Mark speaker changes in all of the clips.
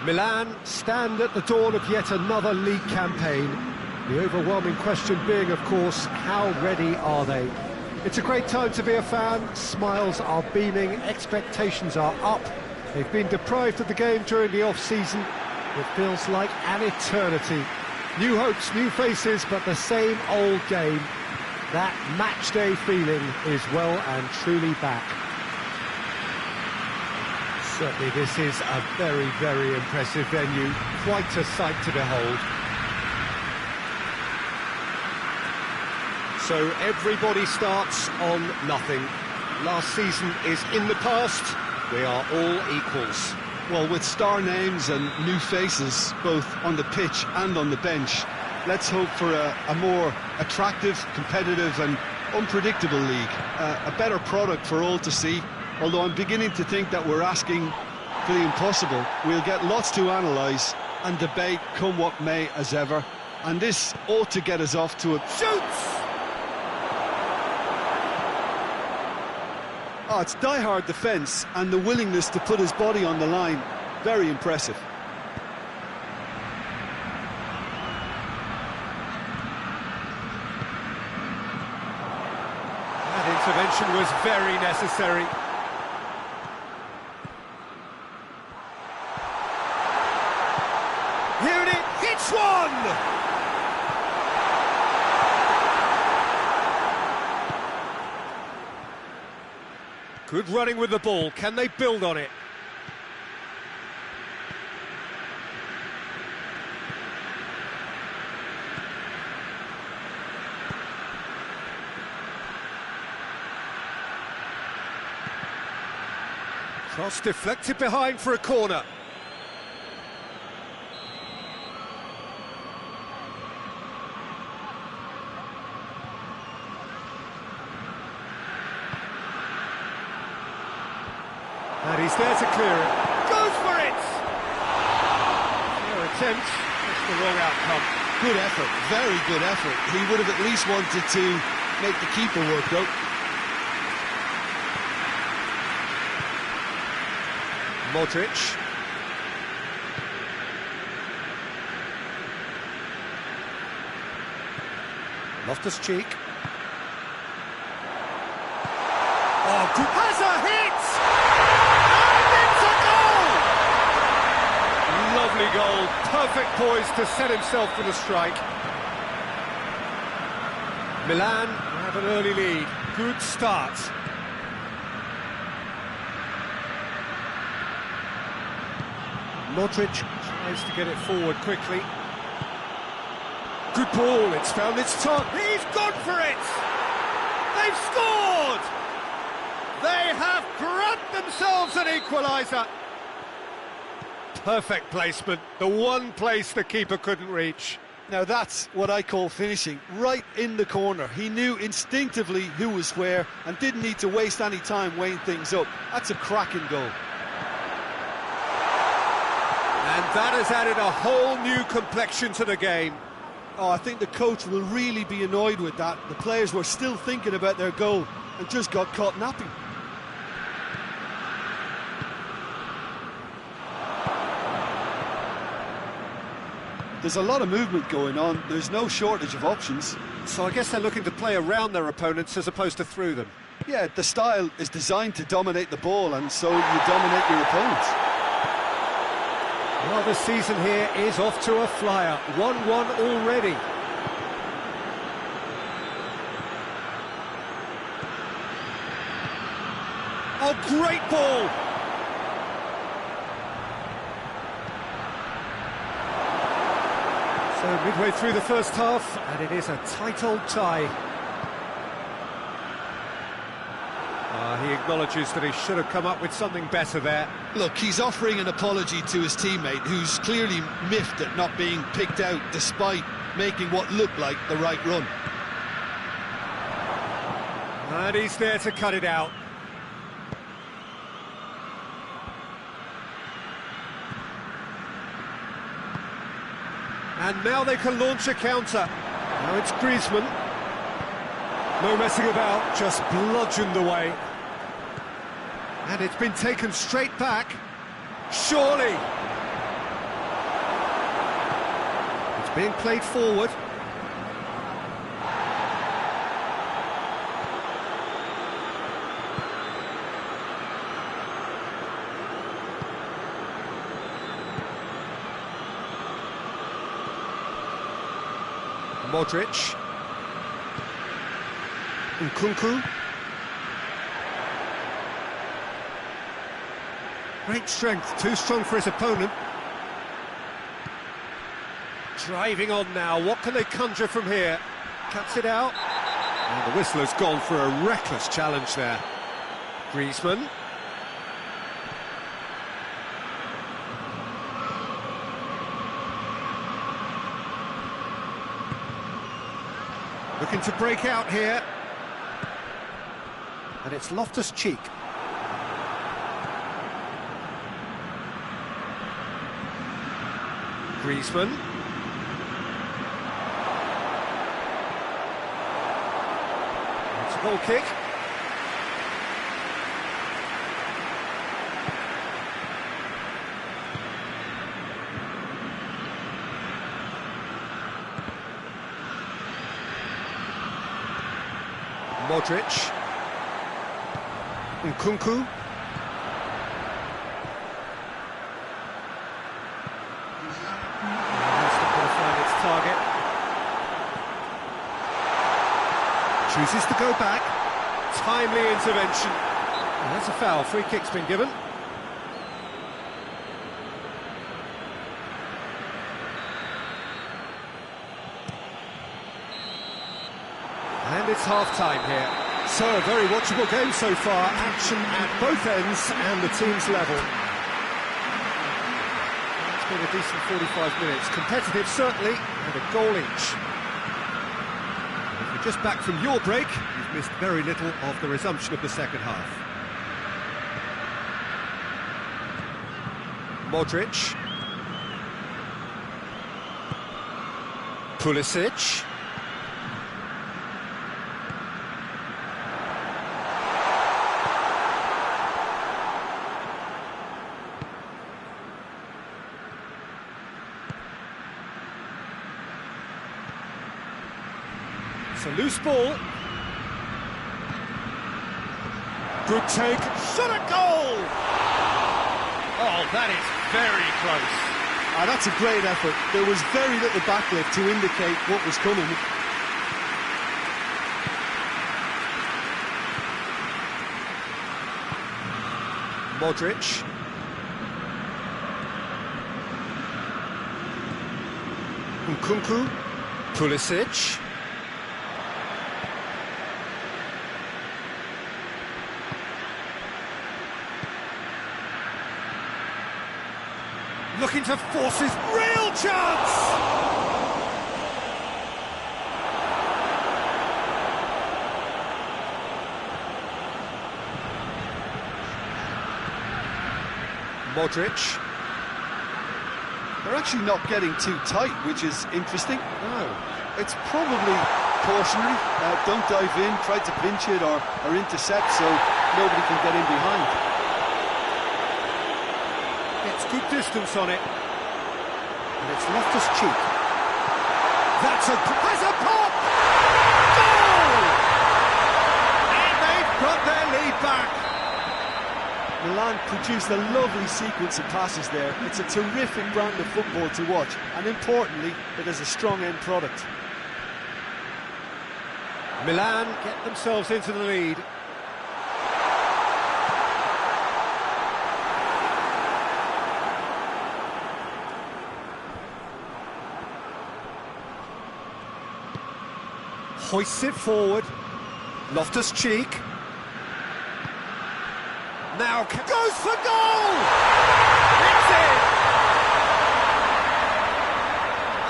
Speaker 1: Milan stand at the dawn of yet another league campaign. The overwhelming question being, of course, how ready are they? It's a great time to be a fan. Smiles are beaming, expectations are up. They've been deprived of the game during the off-season. It feels like an eternity. New hopes, new faces, but the same old game. That match-day feeling is well and truly back. Certainly this is a very, very impressive venue. Quite a sight to behold. So everybody starts on nothing. Last season is in the past. We are all equals.
Speaker 2: Well, with star names and new faces, both on the pitch and on the bench, let's hope for a more attractive, competitive and unpredictable league. A better product for all to see, although I'm beginning to think that we're asking for the impossible. We'll get lots to analyse and debate come what may as ever, and this ought to get us off to a...
Speaker 1: Shoots!
Speaker 2: Oh, it's die-hard defence and the willingness to put his body on the line. Very impressive.
Speaker 1: That intervention was very necessary. Here it is, hits one! Good running with the ball, can they build on it? Cross deflected behind for a corner. And he's there to clear it. Goes for it! No attempt, just the wrong outcome.
Speaker 2: Good effort, very good effort. He would have at least wanted to make the keeper work, though.
Speaker 1: Modric. Loftus-Cheek. Oh, good. Has a hit! And it's a goal! Lovely goal. Perfect poise to set himself for the strike. Milan have an early lead. Good start. Modric tries to get it forward quickly. Good ball, it's found its top. He's gone for it! They've scored! They have grabbed themselves an equaliser. Perfect placement, the one place the keeper couldn't reach.
Speaker 2: Now that's what I call finishing, right in the corner. He knew instinctively who was where and didn't need to waste any time weighing things up. That's a cracking goal.
Speaker 1: And that has added a whole new complexion to the game.
Speaker 2: Oh, I think the coach will really be annoyed with that. The players were still thinking about their goal and just got caught napping. There's a lot of movement going on. There's no shortage of options.
Speaker 1: So I guess they're looking to play around their opponents as opposed to through them.
Speaker 2: Yeah, the style is designed to dominate the ball, and so you dominate your opponents.
Speaker 1: Well, the season here is off to a flyer. 1-1 already. Oh, great ball! So midway through the first half, and it is a tight old tie. He acknowledges that he should have come up with something better there.
Speaker 2: Look, he's offering an apology to his teammate, who's clearly miffed at not being picked out despite making what looked like the right run.
Speaker 1: And he's there to cut it out. And now they can launch a counter. Now it's Griezmann. No messing about, just bludgeoned away. And it's been taken straight back. Surely. being played forward. Modric. Nkunku. Great strength, too strong for his opponent. Driving on now, what can they conjure from here? Cuts it out. And the whistler's gone for a reckless challenge there. Griezmann. Looking to break out here. And it's Loftus-Cheek. Griezmann. It's a goal kick. Modric. Nkunku. That's not going to find its target. Chooses to go back. Timely intervention. And that's a foul. Free kick's been given. And it's half-time here. So, a very watchable game so far. Action at both ends and the team's level. It's been a decent 45 minutes. Competitive, certainly, and a goal each. If you're just back from your break, you've missed very little of the resumption of the second half. Modric. Pulisic. It's a loose ball. Good take. Shot at goal! Oh, that is very close.
Speaker 2: Ah, that's a great effort. There was very little backlift to indicate what was coming.
Speaker 1: Modric. Nkunku. Pulisic. Looking to force his real chance! Modric.
Speaker 2: They're actually not getting too tight, which is interesting.
Speaker 1: No.
Speaker 2: It's probably cautionary. Don't dive in, try to pinch it or intercept so nobody can get in behind.
Speaker 1: It's good distance on it. And it's Loftus-Cheek. Has a pop! Goal! And they've got their lead back.
Speaker 2: Milan produced a lovely sequence of passes there. It's a terrific brand of football to watch, and importantly, it is a strong end product.
Speaker 1: Milan get themselves into the lead. Hoists it forward. Loftus-Cheek. Now goes for goal! It's in!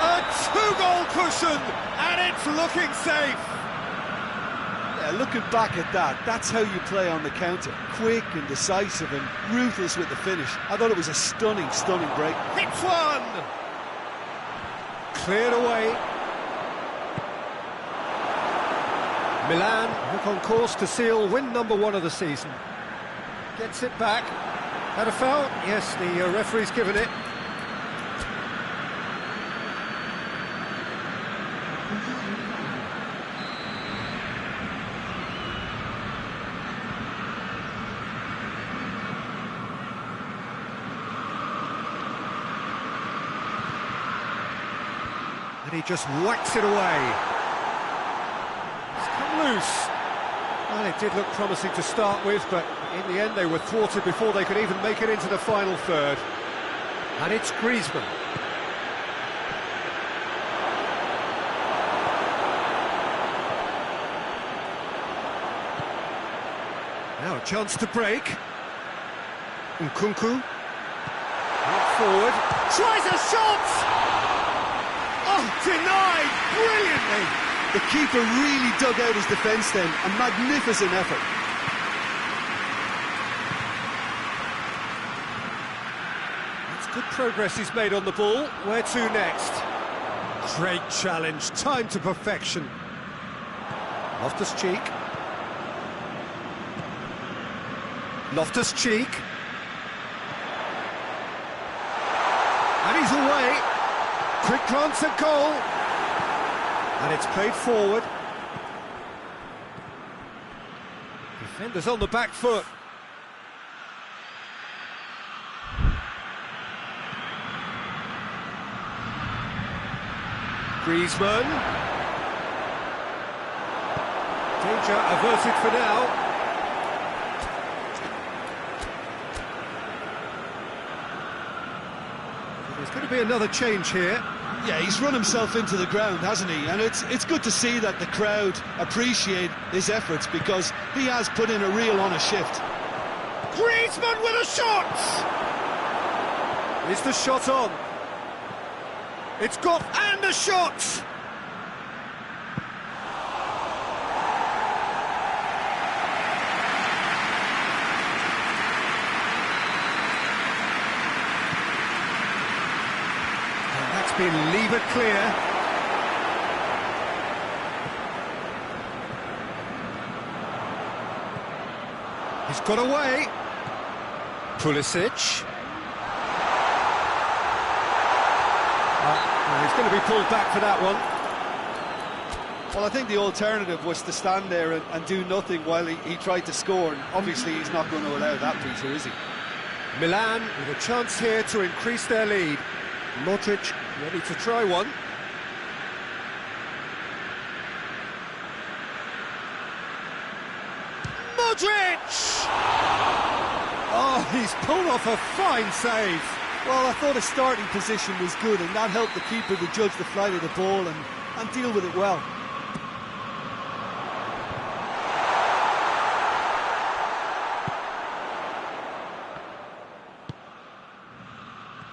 Speaker 1: A two-goal cushion, and it's looking safe.
Speaker 2: Yeah, looking back at that, that's how you play on the counter. Quick and decisive and ruthless with the finish. I thought it was a stunning, stunning break.
Speaker 1: Hits one! Cleared away. Milan look on course to seal win number 1 of the season. Gets it back. Had a foul? Yes, the referee's given it. And he just whacks it away. It's come loose. Well, it did look promising to start with, but in the end they were thwarted before they could even make it into the final third. And it's Griezmann. Now a chance to break. Nkunku. Out forward. Tries a shot! Oh, denied brilliantly!
Speaker 2: The keeper really dug out his defence then. A magnificent effort.
Speaker 1: That's good progress he's made on the ball. Where to next? Great challenge, time to perfection. Loftus-Cheek. Loftus-Cheek. And he's away. Quick glance at goal. And it's played forward. Defenders on the back foot. Griezmann. Danger averted for now. There's going to be another change here.
Speaker 2: Yeah, he's run himself into the ground, hasn't he? And it's good to see that the crowd appreciate his efforts, because he has put in a real honest shift.
Speaker 1: Griezmann with a shot! Is the shot on? It's got, and a shot! Been levered clear. He's got away. Pulisic. He's going to be pulled back for that one.
Speaker 2: Well, I think the alternative was to stand there and do nothing while he tried to score, and obviously he's not going to allow that, Peter, is he?
Speaker 1: Milan with a chance here to increase their lead. Modric ready to try one. Modric! Oh, he's pulled off a fine save.
Speaker 2: Well, I thought his starting position was good, and that helped the keeper to judge the flight of the ball and deal with it well.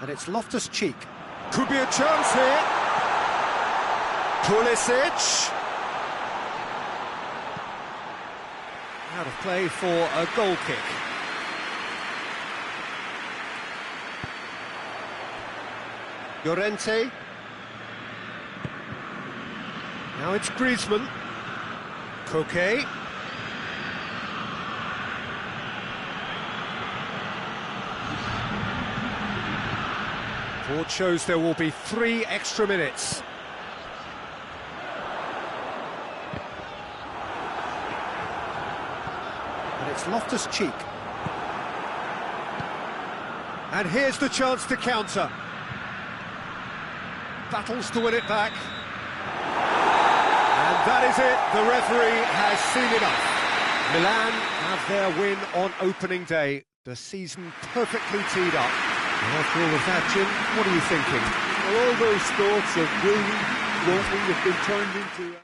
Speaker 1: And it's Loftus-Cheek. Could be a chance here. Pulisic. Out of play for a goal kick. Llorente. Now it's Griezmann. Koke. Board shows there will be 3 extra minutes. And it's Loftus-Cheek. And here's the chance to counter. Battles to win it back. And that is it. The referee has seen enough. Milan have their win on opening day. The season perfectly teed up. And after all of that, Jim, what are you thinking?
Speaker 2: Well, all those thoughts of will we, won't we, have been turned into...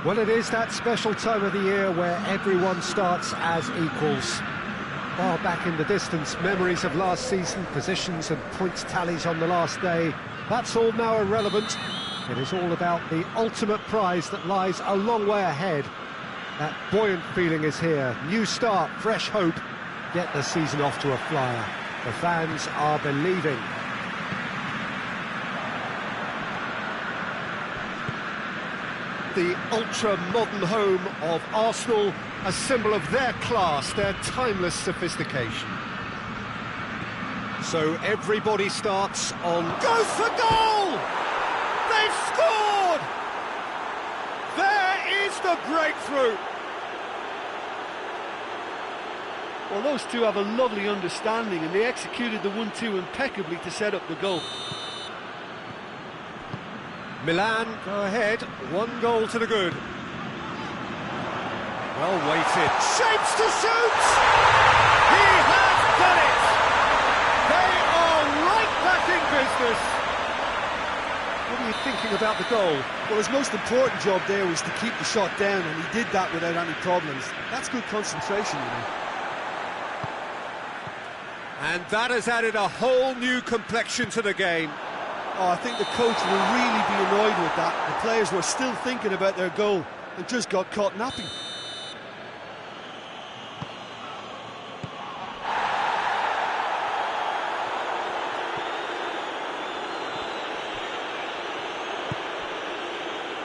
Speaker 1: Well, it is that special time of the year where everyone starts as equals. Far back in the distance, memories of last season, positions and points tallies on the last day, that's all now irrelevant. It is all about the ultimate prize that lies a long way ahead. That buoyant feeling is here. New start, fresh hope. Get the season off to a flyer. The fans are believing. The ultra-modern home of Arsenal, a symbol of their class, their timeless sophistication. So everybody starts on... Goes for goal! They've scored! There is the breakthrough!
Speaker 3: Well, those two have a lovely understanding, and they executed the 1-2 impeccably to set up the goal.
Speaker 1: Milan go ahead, 1 goal to the good. Well weighted. Shapes to shoot! He has done it! They are right back in business! What are you thinking about the goal?
Speaker 2: Well, his most important job there was to keep the shot down, and he did that without any problems. That's good concentration, you know.
Speaker 1: And that has added a whole new complexion to the game.
Speaker 2: Oh, I think the coach will really be annoyed with that. The players were still thinking about their goal and just got caught napping.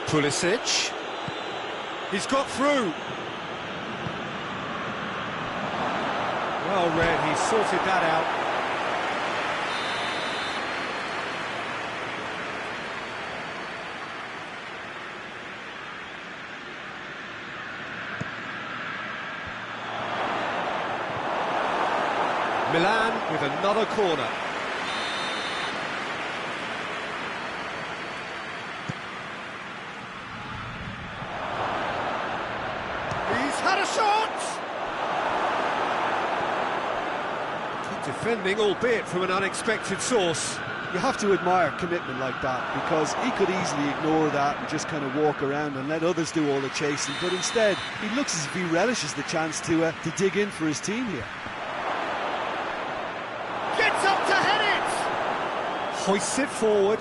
Speaker 1: Pulisic. He's got through. Well read, he sorted that out. Milan with another corner. He's had a shot! Good defending, albeit from an unexpected source.
Speaker 2: You have to admire commitment like that, because he could easily ignore that and just kind of walk around and let others do all the chasing, but instead he looks as if he relishes the chance to dig in for his team here.
Speaker 1: Hoists it forward.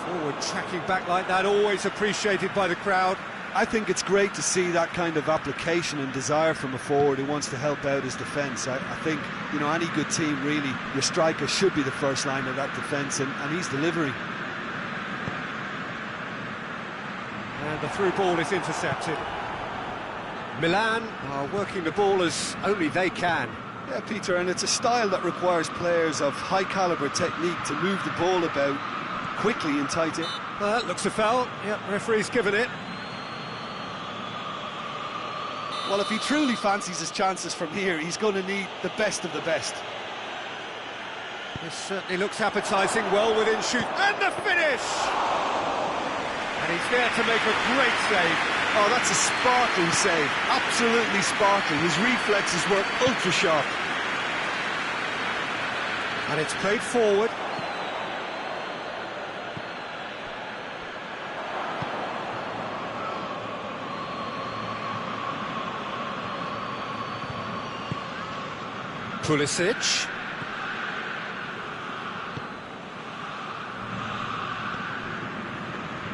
Speaker 1: Forward tracking back like that, always appreciated by the crowd.
Speaker 2: I think it's great to see that kind of application and desire from a forward who wants to help out his defence. I think, you know, any good team, really, your striker should be the first line of that defence, and he's delivering.
Speaker 1: And the through ball is intercepted. Milan are working the ball as only they can.
Speaker 2: Yeah, Peter, and it's a style that requires players of high-calibre technique to move the ball about quickly and tight in.
Speaker 1: That looks a foul. Yep, referee's given it.
Speaker 2: Well, if he truly fancies his chances from here, he's going to need the best of the best.
Speaker 1: This certainly looks appetising, well within shoot. And the finish! And he's there to make a great save.
Speaker 2: Oh, that's a sparkling save, absolutely sparkling. His reflexes work ultra sharp.
Speaker 1: And it's played forward. Pulisic.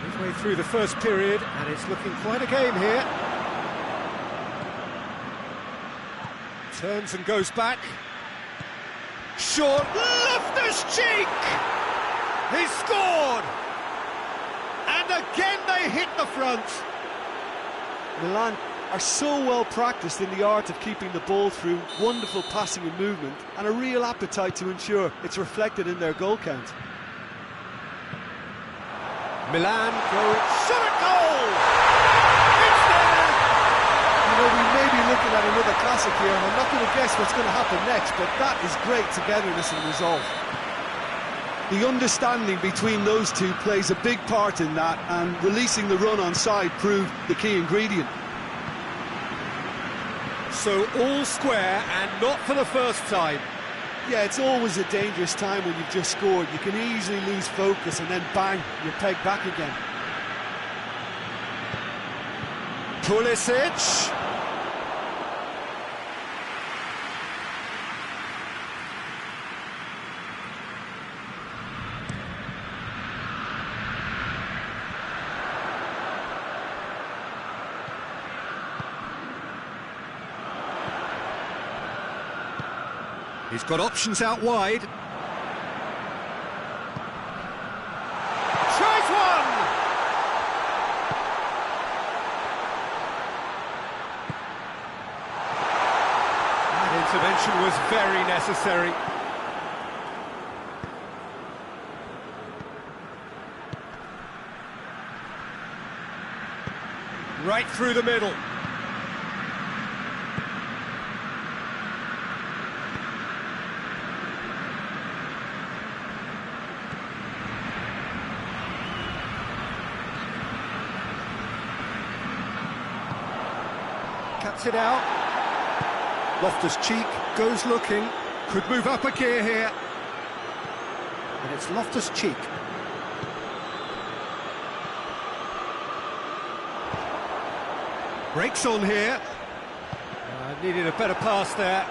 Speaker 1: Midway through the first period, and it's looking quite a game here. Turns and goes back. Short, Loftus Cheek! He scored! And again they hit the front.
Speaker 2: Milan are so well practiced in the art of keeping the ball through, wonderful passing and movement, and a real appetite to ensure it's reflected in their goal count.
Speaker 1: Milan go, shot a goal! It's there!
Speaker 2: You know, we may be looking at another classic here, and I'm not going to guess what's going to happen next, but that is great togetherness and resolve. The understanding between those two plays a big part in that, and releasing the run on side proved the key ingredient.
Speaker 1: So all square, and not for the first time.
Speaker 2: Yeah, it's always a dangerous time when you've just scored. You can easily lose focus and then bang, you're pegged back again.
Speaker 1: Pulisic. He's got options out wide. Tries one! That intervention was very necessary. Right through the middle. Cuts it out. Loftus-Cheek goes looking. Could move up a gear here. And it's Loftus-Cheek. Breaks on here. Needed a better pass there.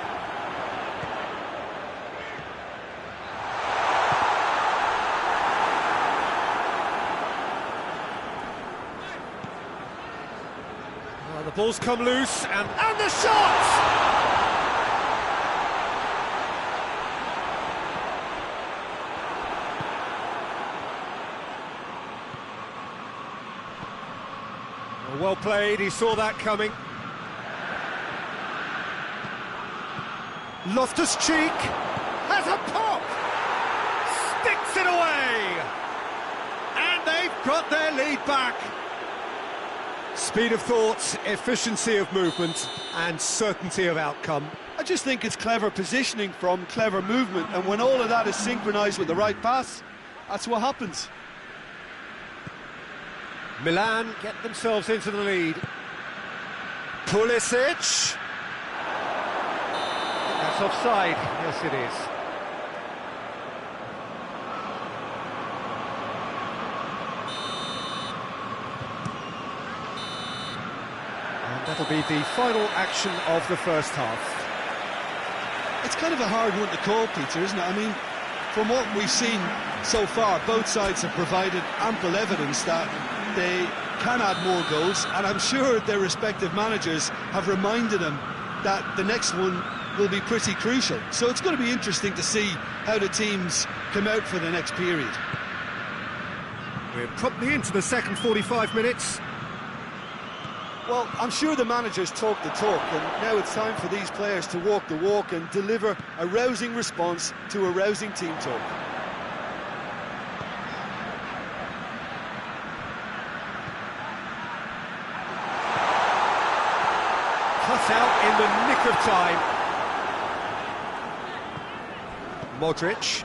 Speaker 1: The ball's come loose, and the shot! Well played, he saw that coming. Loftus-Cheek has a pop! Sticks it away! And they've got their lead back. Speed of thought, efficiency of movement, and certainty of outcome.
Speaker 2: I just think it's clever positioning from clever movement, and when all of that is synchronised with the right pass, that's what happens.
Speaker 1: Milan get themselves into the lead. Pulisic. That's offside. Yes, it is. And that'll be the final action of the first half.
Speaker 2: It's kind of a hard one to call, Peter, isn't it? I mean, from what we've seen so far, both sides have provided ample evidence that they can add more goals, and I'm sure their respective managers have reminded them that the next one will be pretty crucial. So it's going to be interesting to see how the teams come out for the next period.
Speaker 1: We're promptly into the second 45 minutes.
Speaker 2: Well, I'm sure the managers talk the talk, and now it's time for these players to walk the walk and deliver a rousing response to a rousing team talk.
Speaker 1: Cut out in the nick of time. Modric.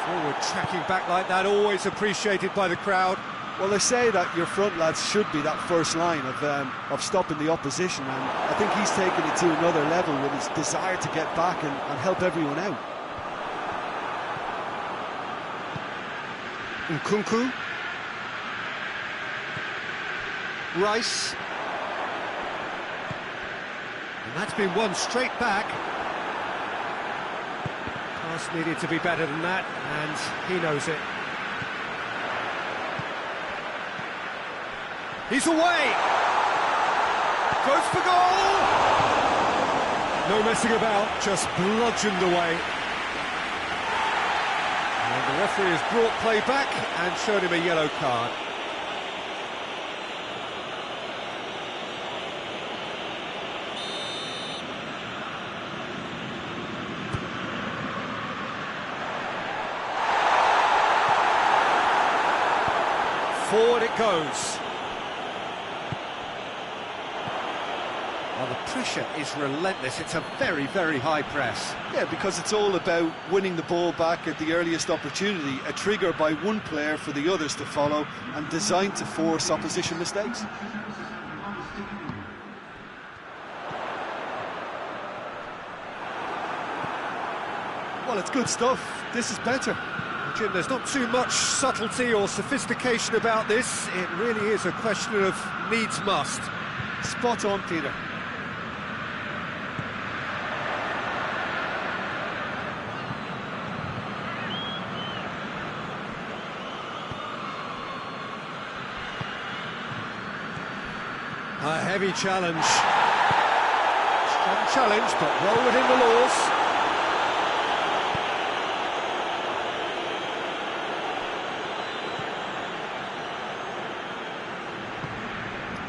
Speaker 1: Forward tracking back like that, always appreciated by the crowd.
Speaker 2: Well, they say that your front lads should be that first line of stopping the opposition, and I think he's taken it to another level with his desire to get back and help everyone out.
Speaker 1: Nkunku. Rice. And that's been won straight back. Pass needed to be better than that, and he knows it. He's away! Goes for goal! No messing about, just bludgeoned away. And the referee has brought play back and showed him a yellow card. Forward it goes. Well, the pressure is relentless. It's a very, very high press.
Speaker 2: Yeah, because it's all about winning the ball back at the earliest opportunity, a trigger by one player for the others to follow, and designed to force opposition mistakes. Well, it's good stuff. This is better.
Speaker 1: Jim, there's not too much subtlety or sophistication about this. It really is a question of needs must.
Speaker 2: Spot on, Peter.
Speaker 1: A heavy challenge. Strong challenge, but well within the laws.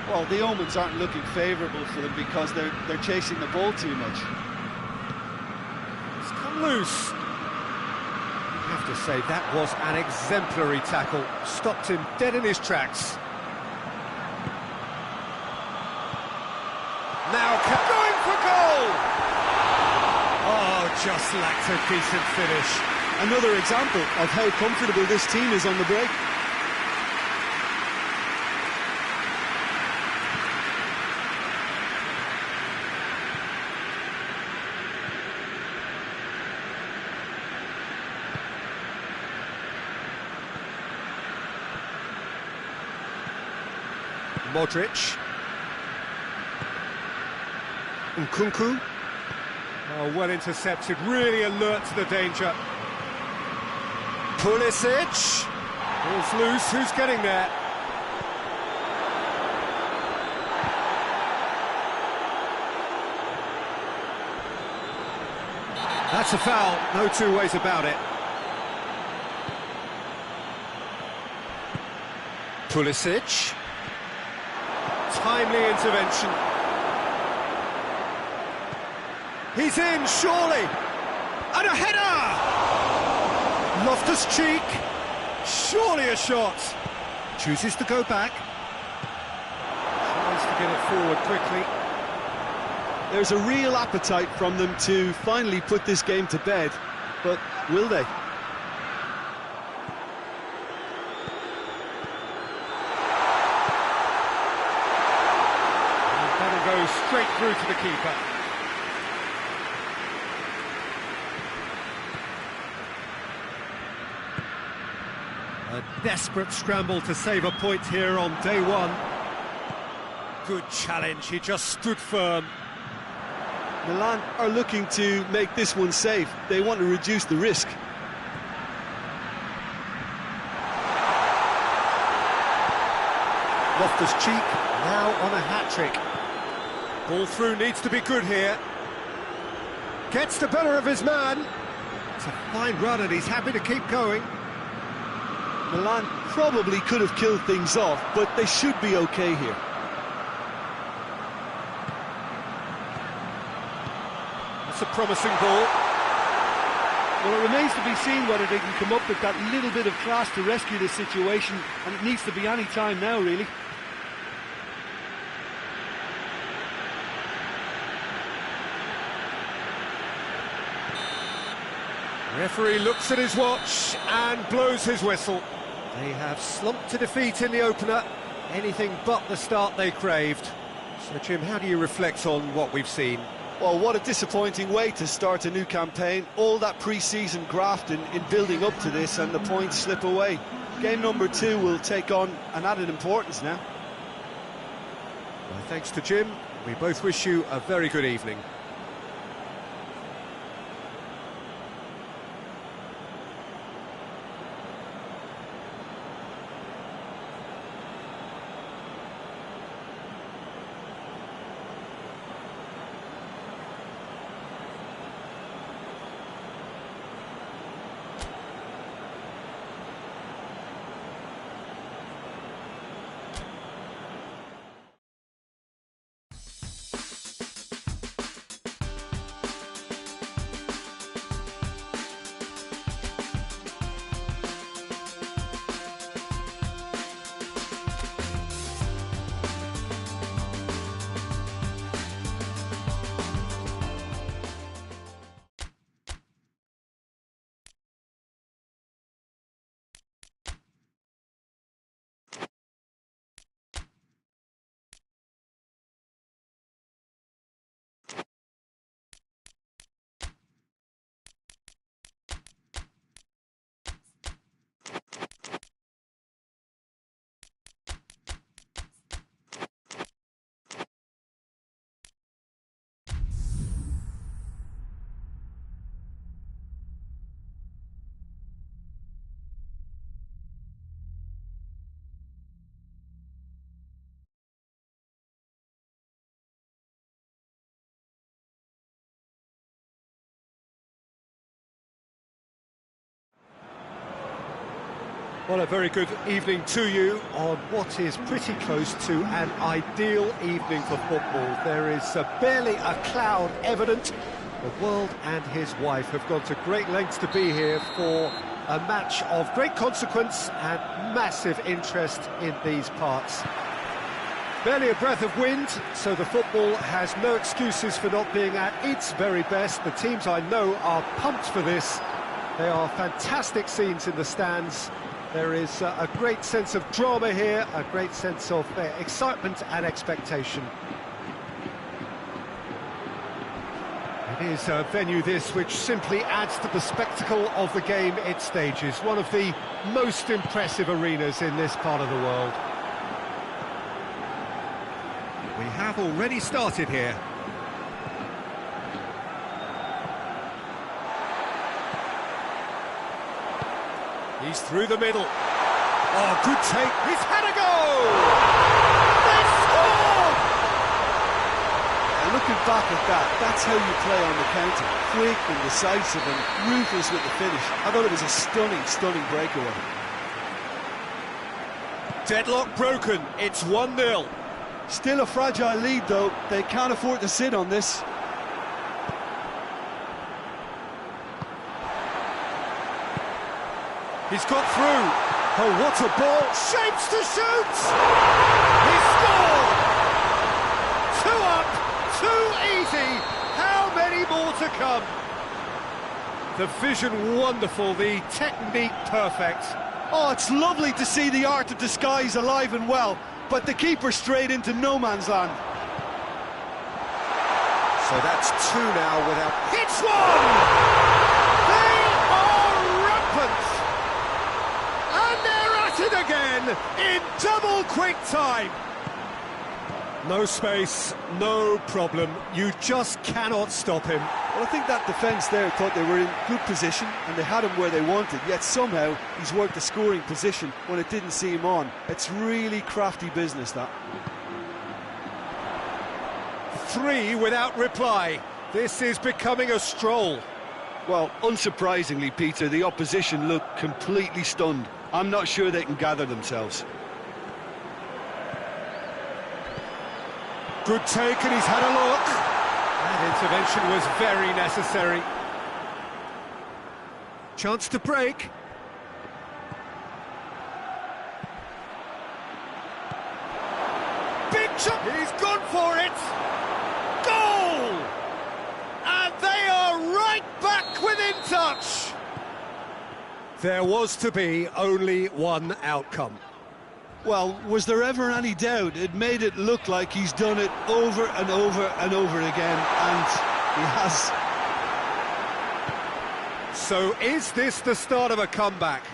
Speaker 2: Well, the omens aren't looking favourable for them because they're chasing the ball too much.
Speaker 1: It's come loose. You have to say that was an exemplary tackle. Stopped him dead in his tracks. Now going for goal! Oh, just lacked a decent finish.
Speaker 2: Another example of how comfortable this team is on the break.
Speaker 1: Modric. Nkunku. Oh, well intercepted, really alert to the danger. Pulisic. Ball's loose, who's getting there? That's a foul, no two ways about it. Pulisic. Timely intervention. He's in, surely! And a header! Loftus-Cheek. Surely a shot. Chooses to go back. Tries to get it forward quickly.
Speaker 2: There's a real appetite from them to finally put this game to bed, but will they?
Speaker 1: That'll go straight through to the keeper. A desperate scramble to save a point here on day one. Good challenge, he just stood firm.
Speaker 2: Milan are looking to make this one safe. They want to reduce the risk.
Speaker 1: Loftus-Cheek now on a hat-trick. Ball through needs to be good here. Gets the better of his man. It's a fine run and he's happy to keep going.
Speaker 2: Milan probably could have killed things off, but they should be okay here.
Speaker 1: That's a promising ball.
Speaker 3: Well, it remains to be seen whether they can come up with that little bit of class to rescue this situation, and it needs to be any time now, really.
Speaker 1: Referee looks at his watch and blows his whistle. They have slumped to defeat in the opener. Anything but the start they craved. So, Jim, how do you reflect on what we've seen?
Speaker 2: Well, what a disappointing way to start a new campaign. All that pre-season graft in building up to this, and the points slip away. Game number 2 will take on an added importance now.
Speaker 1: Well, thanks to Jim. We both wish you a very good evening. Well, a very good evening to you on what is pretty close to an ideal evening for football. There is barely a cloud evident. The world and his wife have gone to great lengths to be here for a match of great consequence and massive interest in these parts. Barely a breath of wind, so the football has no excuses for not being at its very best. The teams I know are pumped for this. They are fantastic scenes in the stands. There is a great sense of drama here, a great sense of excitement and expectation. It is a venue this which simply adds to the spectacle of the game it stages. One of the most impressive arenas in this part of the world. We have already started here. He's through the middle. Oh, good take. He's had a go! They scored!
Speaker 2: And looking back at that, that's how you play on the counter. Quick and decisive and ruthless with the finish. I thought it was a stunning, stunning breakaway.
Speaker 1: Deadlock broken. It's 1-0.
Speaker 2: Still a fragile lead, though. They can't afford to sit on this.
Speaker 1: He's got through. Oh, what a ball. Shapes to shoot! He scored! 2 up, 2 easy. How many more to come? The vision wonderful, the technique perfect.
Speaker 2: Oh, it's lovely to see the art of disguise alive and well, but the keeper straight into no man's land.
Speaker 1: So that's 2 now without... Hits one! They are rampant! And they're at it again in double quick time. No space, no problem. You just cannot stop him.
Speaker 2: Well, I think that defence there thought they were in good position and they had him where they wanted, yet somehow he's worked the scoring position when it didn't see him on. It's really crafty business, that.
Speaker 1: 3 without reply. This is becoming a stroll.
Speaker 2: Well, unsurprisingly, Peter, the opposition look completely stunned. I'm not sure they can gather themselves.
Speaker 1: Good take, and he's had a look. That intervention was very necessary. Chance to break. Big shot! He's gone for it! Goal! And they are right back within touch! There was to be only one outcome.
Speaker 2: Well, was there ever any doubt? It made it look like he's done it over and over and over again, and he has.
Speaker 1: So is this the start of a comeback?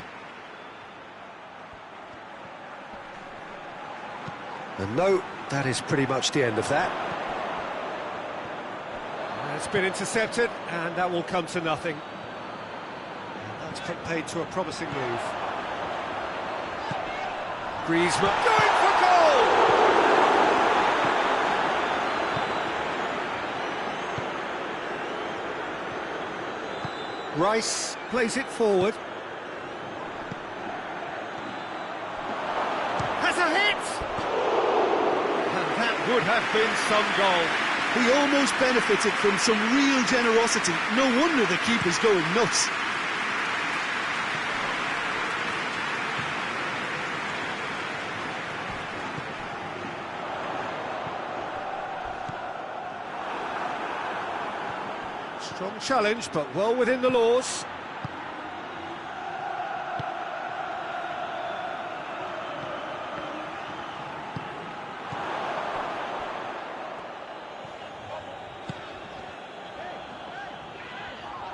Speaker 1: And no, that is pretty much the end of that. It's been intercepted, and that will come to nothing. And that's put paid to a promising move. Griezmann going for goal! Rice plays it forward. Has a hit! And that would have been some goal.
Speaker 2: He almost benefited from some real generosity. No wonder the keeper's going nuts.
Speaker 1: Strong challenge, but well within the laws.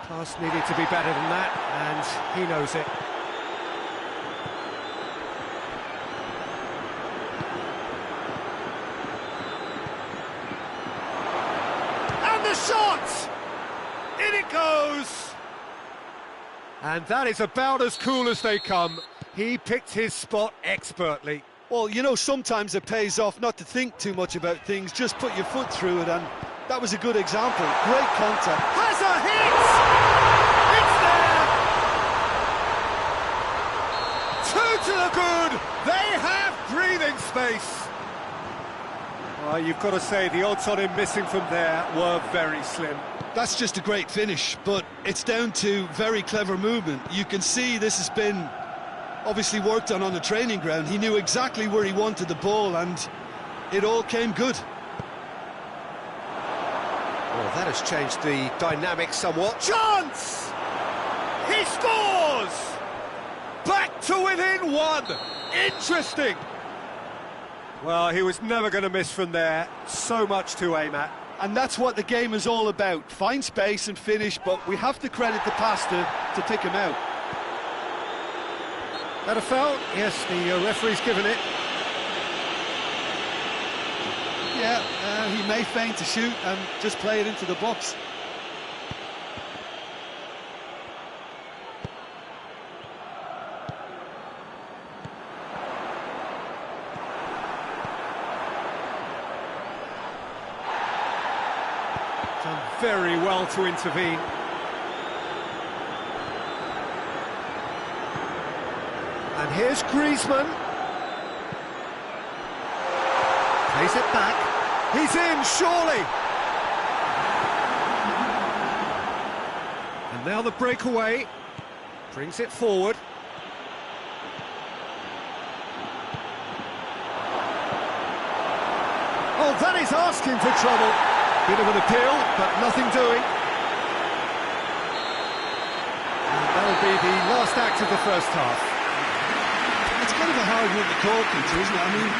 Speaker 1: Pass needed to be better than that, and he knows it. And the shot! In it goes! And that is about as cool as they come. He picked his spot expertly.
Speaker 2: Well, you know, sometimes it pays off not to think too much about things, just put your foot through it, and that was a good example. Great contact.
Speaker 1: Has a hit! It's there! through to the good! They have breathing space! Well, you've got to say the odds on him missing from there were very slim.
Speaker 2: That's just a great finish, but it's down to very clever movement. You can see this has been obviously worked on the training ground. He knew exactly where he wanted the ball, and it all came good.
Speaker 1: Well, that has changed the dynamic somewhat. Chance! He scores! Back to within one! Interesting! Well, he was never going to miss from there. So much to aim at.
Speaker 2: And that's what the game is all about. Find space and finish, but we have to credit the passer to pick him out.
Speaker 1: That a foul? Yes, the referee's given it.
Speaker 2: Yeah, he may feign to shoot and just play it into the box.
Speaker 1: Done very well to intervene. And here's Griezmann. Plays it back. He's in, surely! And now the breakaway. Brings it forward. Oh, that is asking for trouble. Bit of an appeal, but nothing doing. And that'll be the last act of the first half.
Speaker 2: It's kind of a hard one to call, Peter, isn't it? I mean,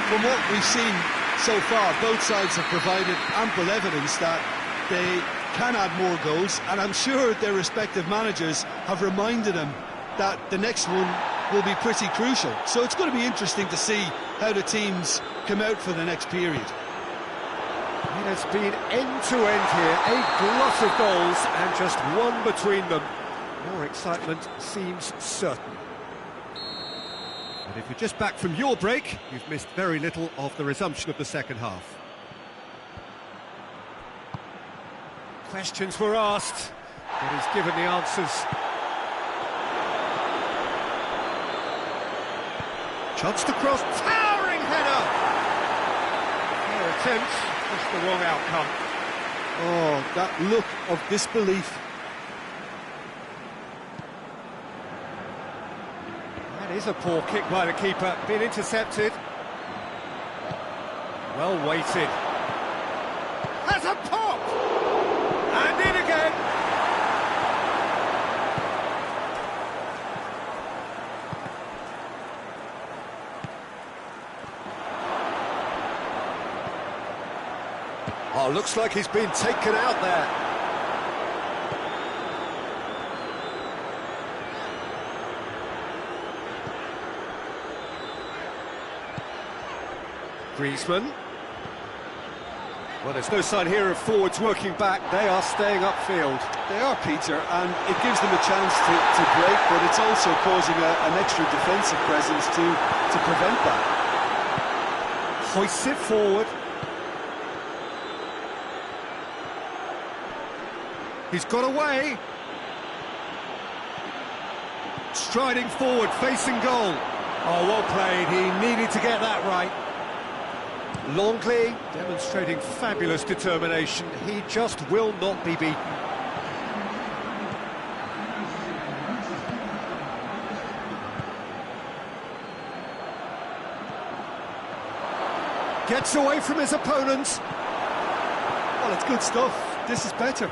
Speaker 2: from what we've seen so far, both sides have provided ample evidence that they can add more goals, and I'm sure their respective managers have reminded them that the next one will be pretty crucial. So it's going to be interesting to see how the teams come out for the next period.
Speaker 1: It has been end-to-end here, a glut of goals and just one between them. More excitement seems certain. And if you're just back from your break, you've missed very little of the resumption of the second half. Questions were asked, but he's given the answers. Chance to cross, towering header! Fair attempt, just the wrong outcome.
Speaker 2: Oh, that look of disbelief.
Speaker 1: That is a poor kick by the keeper, been intercepted. Well weighted. Has a pop! And in again! Oh, looks like he's been taken out there. Griezmann. Well, there's no sign here of forwards working back. They are staying upfield.
Speaker 2: They are, Peter, and it gives them a chance to break, but it's also causing an extra defensive presence to prevent that.
Speaker 1: Hoists it forward. He's got away. Striding forward, facing goal. Oh, well played. He needed to get that right. Longley demonstrating fabulous determination. He just will not be beaten. Gets away from his opponents.
Speaker 2: Well, it's good stuff. This is better.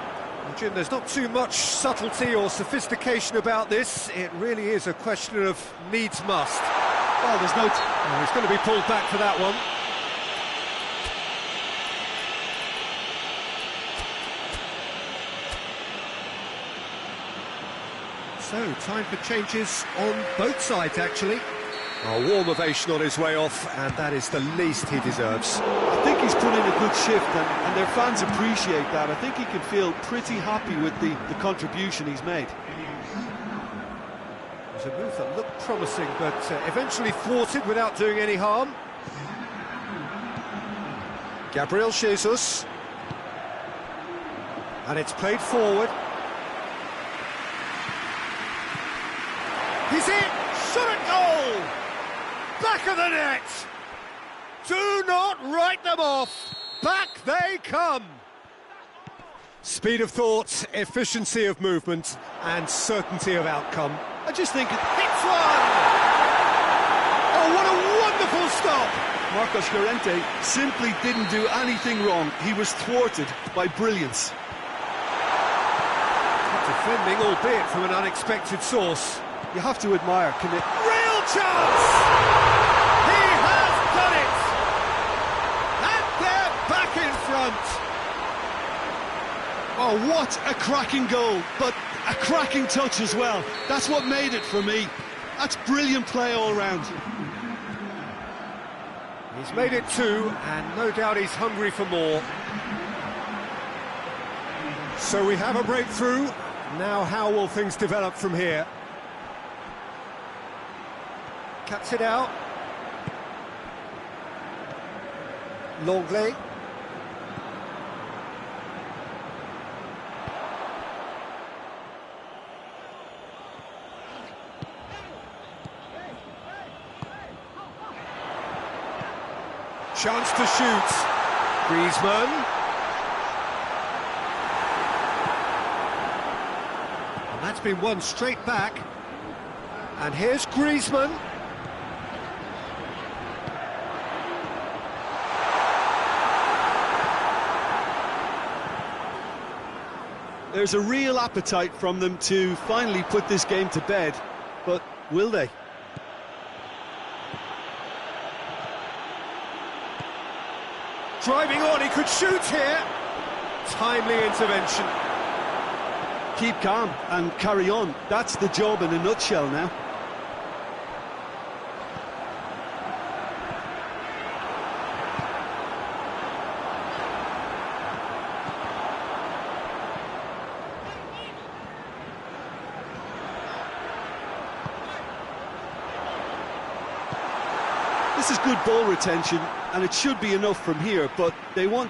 Speaker 1: Jim, there's not too much subtlety or sophistication about this. It really is a question of needs must.
Speaker 2: Well, there's no...
Speaker 1: Oh, he's going to be pulled back for that one. So, time for changes on both sides, actually. A warm ovation on his way off, and that is the least he deserves.
Speaker 2: I think he's put in a good shift, and their fans appreciate that. I think he can feel pretty happy with the contribution he's made.
Speaker 1: It was a move that looked promising, but eventually thwarted without doing any harm. Gabriel Jesus. And it's played forward. He's in! Shot at goal! back of the net! Do not write them off! Back they come! Speed of thought, efficiency of movement, and certainty of outcome.
Speaker 2: I just think
Speaker 1: Hits one! Oh, what a wonderful stop!
Speaker 2: Marcos Llorente simply didn't do anything wrong. He was thwarted by brilliance.
Speaker 1: Defending, albeit from an unexpected source.
Speaker 2: You have to admire commit.
Speaker 1: Real chance! He has done it! And they're back in front!
Speaker 2: Oh, what a cracking goal, but a cracking touch as well. That's what made it for me. That's brilliant play all round.
Speaker 1: He's made it two, and no doubt he's hungry for more. So we have a breakthrough. Now how will things develop from here? Cuts it out. Longley. Chance to shoot. Griezmann. And that's been won straight back. And here's Griezmann.
Speaker 2: There's a real appetite from them to finally put this game to bed, but will they?
Speaker 1: Driving on, he could shoot here. Timely intervention.
Speaker 2: Keep calm and carry on. That's the job in a nutshell now. This is good ball retention, and it should be enough from here, but they want